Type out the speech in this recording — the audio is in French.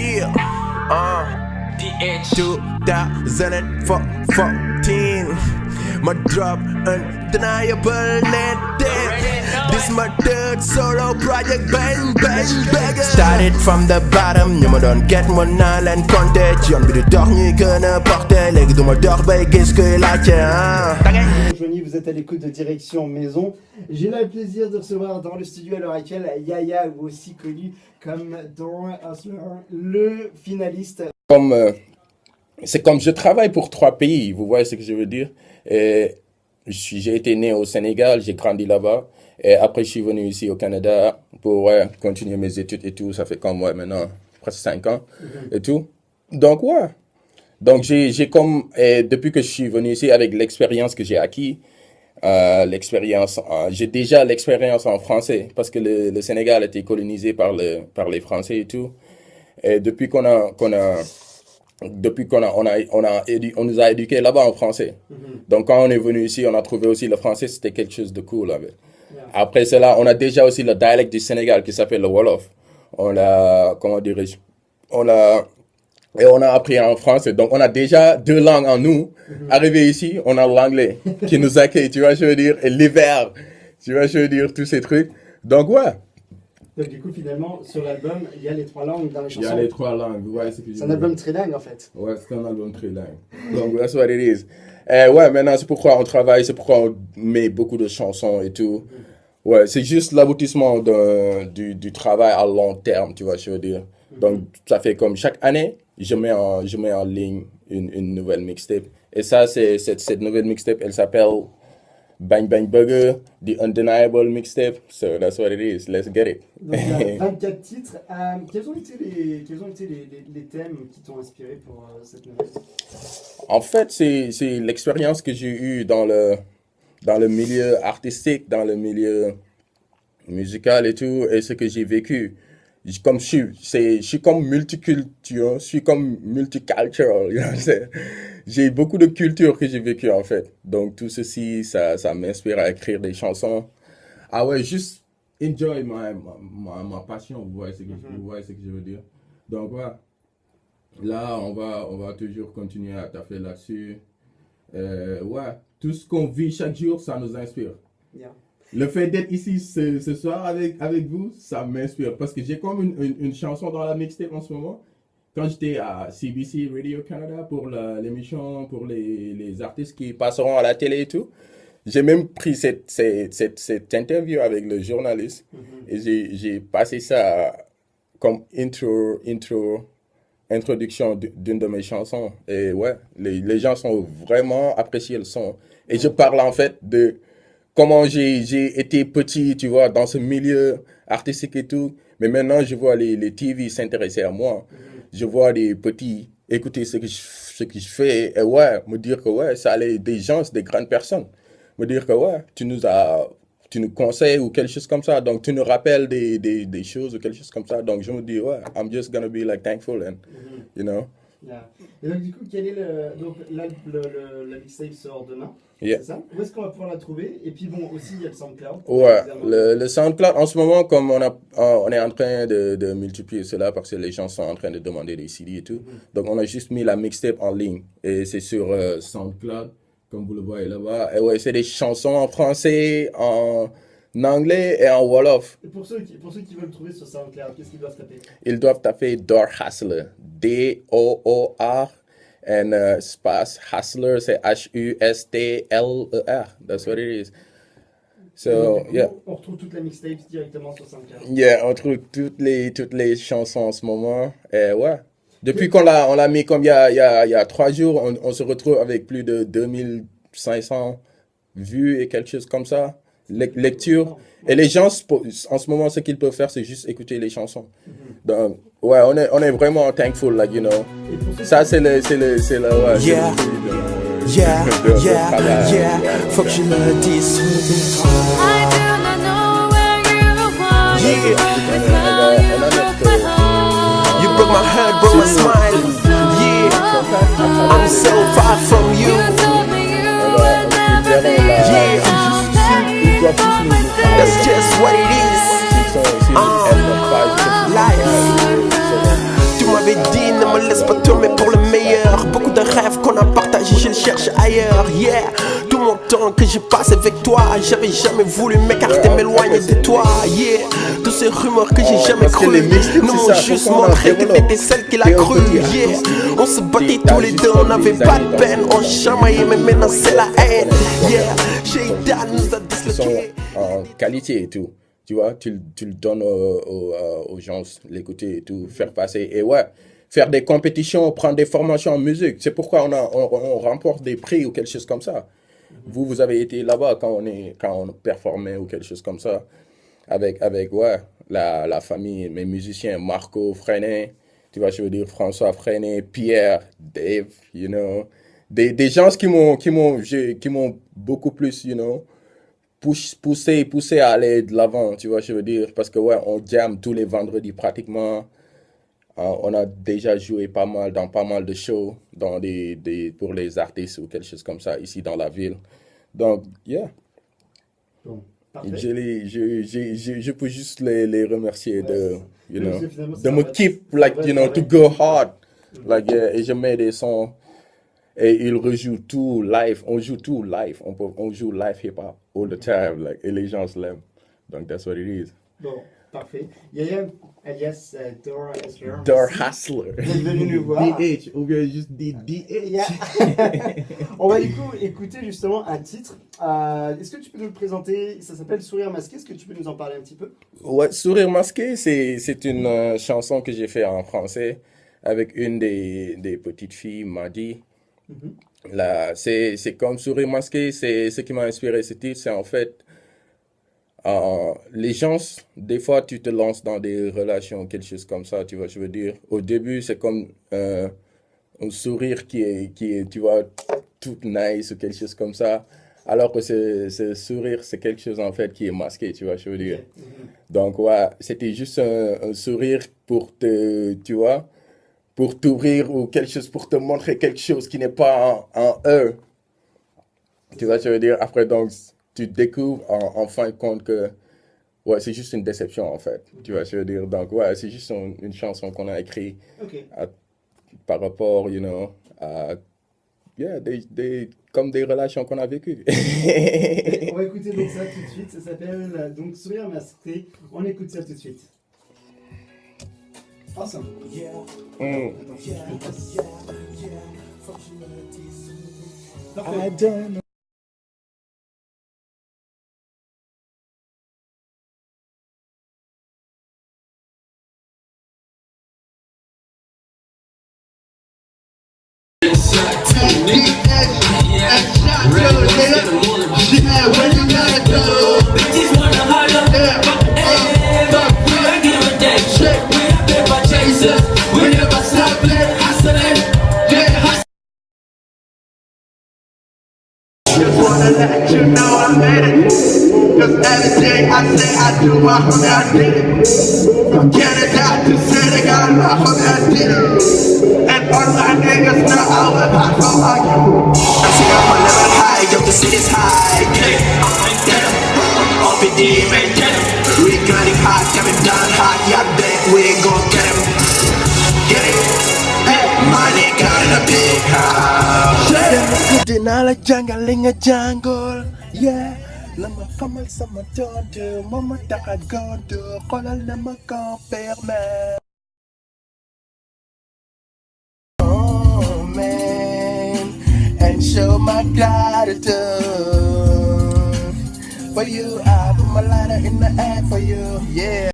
Yeah, DH 2014. My drop undeniable net debt. This my third solo project, bang bang bang. Started from the bottom, ñu ma doon get mën naa leen compter. Ci yoon bi di dox ñuy gën a porter. Léegi du ma dox bay gis kuy laajte Johnny, vous êtes à l'écoute de Direction Maison. J'ai le plaisir de recevoir dans le studio à l'heure actuelle Yaya, ou aussi connu comme dans le finaliste. C'est comme je travaille pour 3 pays, vous voyez ce que je veux dire. J'ai été né au Sénégal, j'ai grandi là-bas. Et après, je suis venu ici au Canada pour continuer mes études et tout. Ça fait comme maintenant presque 5 ans et tout. Donc, Donc, depuis que je suis venu ici avec l'expérience que j'ai acquis, j'ai déjà l'expérience en français parce que le Sénégal a été colonisé par les Français et tout. Et depuis qu'on nous a éduqués là-bas en français. Donc, quand on est venu ici, on a trouvé aussi le français, c'était quelque chose de cool. Après cela, on a déjà aussi le dialecte du Sénégal qui s'appelle le Wolof. On a appris en français. Donc, on a déjà 2 langues en nous. Arrivé ici, on a l'anglais qui nous accueille, tu vois, je veux dire, et l'hiver, tu vois, je veux dire, tous ces trucs. Donc, Donc, du coup, finalement, sur l'album, il y a les 3 langues dans les chansons. Il y a les 3 langues, c'est un album trilingue, en fait. Ouais, c'est un album trilingue. Donc, that's what it is. Maintenant, c'est pourquoi on travaille, c'est pourquoi on met beaucoup de chansons et tout. Ouais, c'est juste l'aboutissement du travail à long terme, tu vois, je veux dire. Donc, ça fait comme chaque année, je mets en ligne une nouvelle mixtape. Et ça, cette nouvelle mixtape, elle s'appelle Bang Bang Burger, The Undeniable Mixtape. So, that's what it is. Let's get it. Donc, il y a 24 titres. Quels ont été les thèmes qui t'ont inspiré pour cette nouvelle? En fait, c'est l'expérience que j'ai eue dans le milieu artistique, dans le milieu musical et tout, et ce que j'ai vécu. Je suis comme multiculturel, je suis comme multicultural, you know what I'm saying? J'ai beaucoup de cultures que j'ai vécues en fait. Donc tout ceci, ça m'inspire à écrire des chansons. Ah ouais, juste enjoy ma passion, vous voyez ce que je veux dire. Donc là, on va toujours continuer à taffer là-dessus. Tout ce qu'on vit chaque jour, ça nous inspire. Yeah. Le fait d'être ici ce soir avec vous, ça m'inspire. Parce que j'ai comme une chanson dans la mixtape en ce moment. Quand j'étais à CBC Radio Canada pour l'émission, pour les artistes qui passeront à la télé et tout, j'ai même pris cette interview avec le journaliste. Et j'ai passé ça comme introduction d'une de mes chansons. Et les gens sont vraiment apprécié le son. Et je parle en fait de comment j'ai été petit, tu vois, dans ce milieu artistique et tout. Mais maintenant, je vois les TV s'intéresser à moi. Je vois des petits écouter ce que je fais. Et me dire que ça allait des gens, des grandes personnes. Me dire que tu nous conseilles ou quelque chose comme ça. Donc, tu nous rappelles des choses ou quelque chose comme ça. Donc, je me dis, I'm just gonna be like thankful and, you know. Yeah. Et donc, du coup, quel est la mixtape sort demain? Yeah. C'est ça? Où est-ce qu'on va pouvoir la trouver? Et puis bon, aussi il y a le SoundCloud. Ouais, le SoundCloud en ce moment, comme on est en train de multiplier cela parce que les gens sont en train de demander des CD et tout. Donc on a juste mis la mixtape en ligne et c'est sur SoundCloud, comme vous le voyez là-bas. Et c'est des chansons en français, en anglais et en Wolof. Et pour ceux qui veulent le trouver sur SoundCloud, qu'est-ce qu'ils doivent taper? Ils doivent taper Door Hustler, D-O-O-R. And space Hustler, c'est H-U-S-T-L-E-R. That's what it is. So, on retrouve toute la mixtape directement sur SoundCloud. Yeah, on trouve toutes les chansons en ce moment. Et depuis qu'on l'a mis comme il y a 3 jours, on se retrouve avec plus de 2500 vues et quelque chose comme ça. Lecture. Et les gens, en ce moment, ce qu'ils peuvent faire, c'est juste écouter les chansons. Donc, on est vraiment thankful, like, you know. Ça, c'est le Yeah. Faut que je le dise. You broke my heart, broke my smile. Yeah. I'm so far from you. Yeah. That's just what it is. Life. Tu m'avais pas tout mais pour le meilleur. Beaucoup de rêves qu'on a partagés, je les cherche ailleurs. Yeah, tout mon temps que j'ai passé avec toi, j'avais jamais voulu m'écarter, m'éloigner de toi. Yeah, tous ces rumeurs que j'ai jamais parce que cru les mixtapes, nous c'est m'ont ça, juste faut qu'on en montré que développe. t'étais celle qui l'a cru. Yeah, on se battait tous les deux, on n'avait pas de peine, on chamaillait, mais maintenant c'est la haine. Yeah, Shaitan nous a Qui sont disloqués. en qualité et tout. Tu vois, tu le donnes aux gens, l'écouter et tout, faire passer. Et ouais, faire des compétitions, prendre des formations en musique. C'est pourquoi on remporte des prix ou quelque chose comme ça. Vous avez été là-bas quand on performait ou quelque chose comme ça. Avec ouais, la famille, mes musiciens, Marco Freinet, tu vois, je veux dire François Freinet, Pierre, Dave, you know. Des gens qui m'ont beaucoup plus, you know, poussé à aller de l'avant, tu vois, je veux dire, parce que ouais, on jam tous les vendredis pratiquement. On a déjà joué dans pas mal de shows pour les artistes ou quelque chose comme ça ici dans la ville. Donc, yeah. Bon, parfait. Je peux juste les remercier de, you know, Finalement, de ça me va- keep, ça like, va you know, être to go hard. Like, yeah, et je mets des sons et ils rejouent tout live. On joue tout live. On joue live hip-hop all the time. Like, et les gens l'aiment. Donc, that's what it is. Bon, parfait. Yaya, alias Dor Hustler. Door merci Hustler. d'être venu nous voir. DH, ou bien juste DH. Yeah. On va du coup écouter justement un titre. Est-ce que tu peux nous le présenter? Ça s'appelle Sourire masqué. Est-ce que tu peux nous en parler un petit peu? Ouais, Sourire masqué, c'est une chanson que j'ai fait en français avec une des petites filles, Madi. Là, c'est comme Sourire masqué, c'est ce qui m'a inspiré ce titre, c'est en fait les gens, des fois tu te lances dans des relations, quelque chose comme ça, tu vois, je veux dire, au début c'est comme un sourire qui est, tu vois, tout nice ou quelque chose comme ça, alors que ce sourire c'est quelque chose en fait qui est masqué, tu vois, je veux dire. Donc ouais, c'était juste un sourire pour tu vois, pour t'ouvrir ou quelque chose, pour te montrer quelque chose qui n'est pas en eux. Tu vois, je veux dire, après, donc, tu découvres en fin de compte que, ouais, c'est juste une déception, en fait. Tu vois, je veux dire, donc, ouais, c'est juste une chanson qu'on a écrite Ok. par rapport, you know, à, yeah, comme des relations qu'on a vécues. On va écouter donc ça tout de suite. Ça s'appelle donc Sourire masqué. On écoute ça tout de suite. Awesome. Mm. Parfait. Just wanna let you know I made it. Cause everything I say I do, my homie, I did it. From Canada to Senegal, my homie, I did it. And all my niggas know I will hot from you. I see I'm a level high, just to see this high. Get it, up in the man, get it. We grinding hard, coming down hard, yeah, bet we gon' get him. Get it, hey, money got in a big house. Dinaa la jàngal li nga jàngul, yeah. La ma xamal sama tontu, moo ma tax a gontu, xoolal na ma confirmer. Oh man, and show my gratitude for you. I put my lighter in the air for you, yeah.